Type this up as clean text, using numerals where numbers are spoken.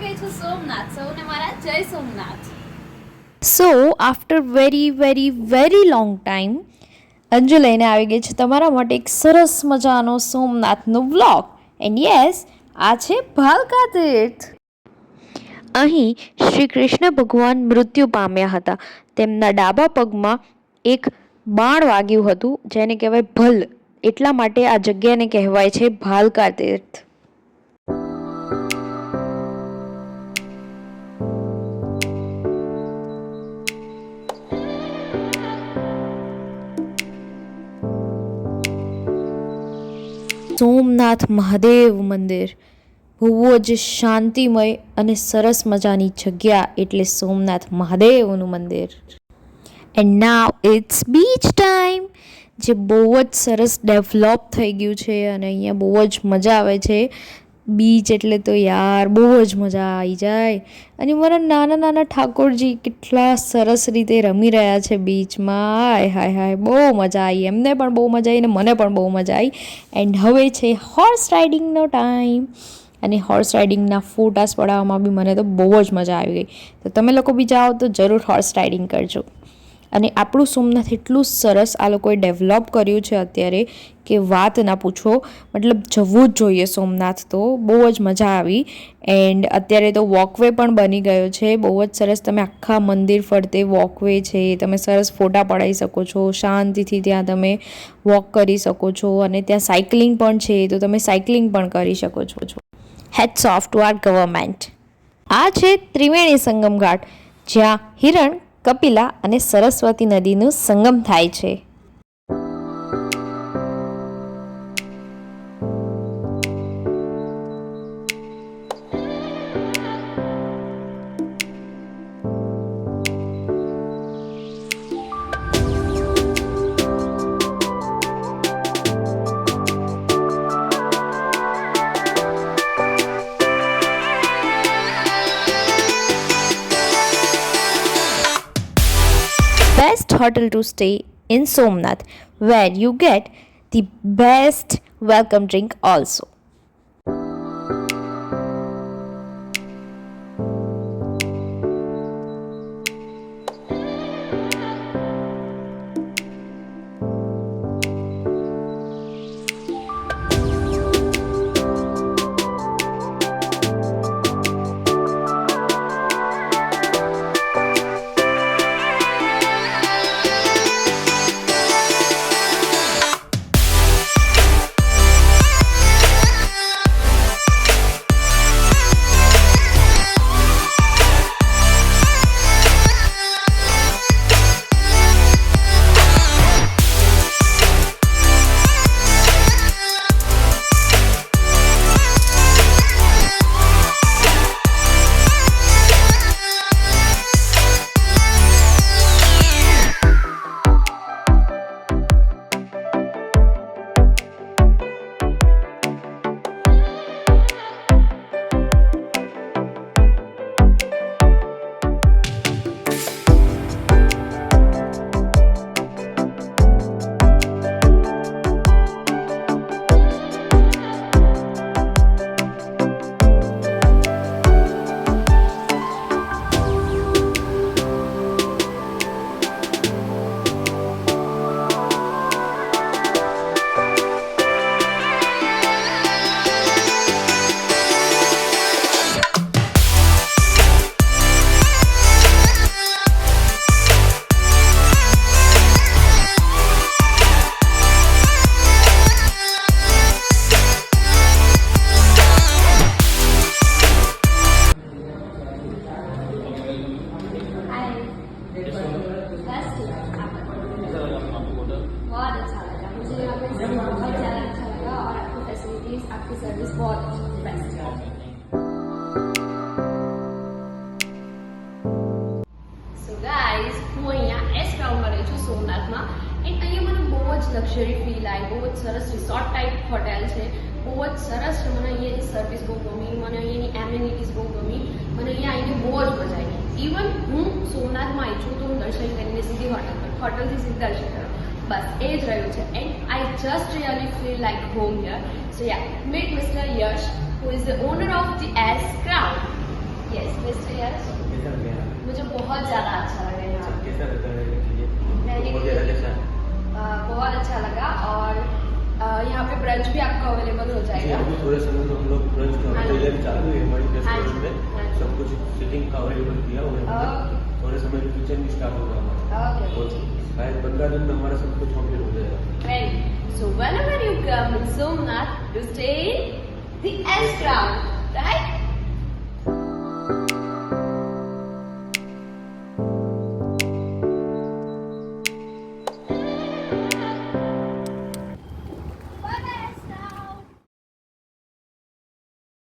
ગઈ છું સોમનાથ. સૌને મારા જય Somnath. So after very long time Anju લઈને આવી ગઈ છે તમારા માટે એક સરસ મજાનો સોમનાથનો વ્લોગ. એન્ડ યસ, આ છે ભાલકા તીર્થ. અહીં શ્રી કૃષ્ણ ભગવાન મૃત્યુ પામ્યા હતા. તેમના ડાબા પગમાં એક બાણ વાગ્યું હતું, જેને કહેવાય ભલ. એટલા માટે આ જગ્યાને કહેવાય છે ભાલકા તીર્થ. સોમનાથ મહાદેવ મંદિર બહુ જ શાંતિમય અને સરસ મજાની જગ્યા એટલે સોમનાથ મહાદેવનું મંદિર. And now it's beach time, જે બહુ જ સરસ ડેવલપ થઈ ગયું છે અને અહીંયા બહુ જ મજા આવે છે. બીચ એટલે તો યાર બહુ જ મજા આવી જાય. અને મારા નાના નાના ઠાકોરજી કેટલા સરસ રીતે રમી રહ્યા છે બીચમાં. હાય હાય હાય, બહુ મજા આવી. એમને પણ બહુ મજા આવી ને મને પણ બહુ મજા આવી. એન્ડ હવે છે હોર્સ રાઇડિંગનો ટાઈમ. અને હોર્સ રાઇડિંગના ફોટાસ પડાવવામાં બી મને તો બહુ જ મજા આવી ગઈ. તો તમે લોકો બી જાઓ તો જરૂર હોર્સ રાઇડિંગ કરજો. અને આપણું સોમનાથ એટલું સરસ આ લોકોએ ડેવલપ કર્યું છે અત્યારે કે વાત ના પૂછો. મતલબ જવું જ જોઈએ સોમનાથ. તો બહુ જ મજા આવી. એન્ડ અત્યારે તો વોકવે પણ બની ગયો છે બહુ જ સરસ. તમે આખા મંદિર ફરતે વોકવે છે, તમે સરસ ફોટા પડાવી શકો છો. શાંતિથી ત્યાં તમે વોક કરી શકો છો. અને ત્યાં સાયકલિંગ પણ છે, તો તમે સાયકલિંગ પણ કરી શકો છો. Hats off to our government. આ છે ત્રિવેણી સંગમ ઘાટ, જ્યાં હિરણ, કપિલા અને સરસ્વતી નદીનું સંગમ થાય છે. Best hotel to stay in Somnath, where you get the best welcome drink also. बहुत अच्छा लगा मुझे. यहाँ पे बहुत ज़्यादा अच्छा लगा और आपकी फैसिलिटीज, आपकी सर्विस बहुत बेस्ट है. સો ગાઈઝ, હું અહીંયા એસ ક્રાઉનમાં રહી છું સોમનાથમાં. એન્ડ અહીંયા મને બહુ જ લક્ઝરી ફીલ આવી. બહુ જ સરસ રિસોર્ટ ટાઈપ હોટેલ છે. બહુ જ સરસ છે. મને અહીંયાની સર્વિસ બહુ ગમી, મને અહીંયાની એમ્યુનિટીઝ બહુ ગમી. મને અહીંયા આવીને બહુ જ મજા આવી. ઇવન હું સોમનાથમાં આવી છું તો હું દર્શન કરીને સીધી હોટલથી સીધી દર્શન કરું. બસ એ જ રહ્યું છે. And I just really feel like home here. So yeah, meet Mr. Yash, who is the owner of the S Crown. Yes mister Yash कैसा लग रहा है? मुझे बहुत ज़्यादा अच्छा लगा यहाँ पे। कैसा लगता है रहने के लिए? रहने के वगैरह लिए कैसा है? बहुत अच्छा लगा और यहाँ पे ब्रंच भी आपका अवेलेबल हो जी, जाएगा। अभी थोड़े समय में हम लोग ब्रंच की हाँ जी। तैयारी चालू है हमारी हाँ रेस्टोरेंट जी, में। हाँ जी। सब कुछ सीटिंग का अवेलेबल किया हुआ है हमने। ओके। थोड़े समय में किचन भी स्टार्ट होगा हमारा। ओके और शायद 15 दिन में हमारा सब कुछ कंप्लीट हो जाएगा। Well, so whenever you come in Somnath, you stay in the S Crown, right?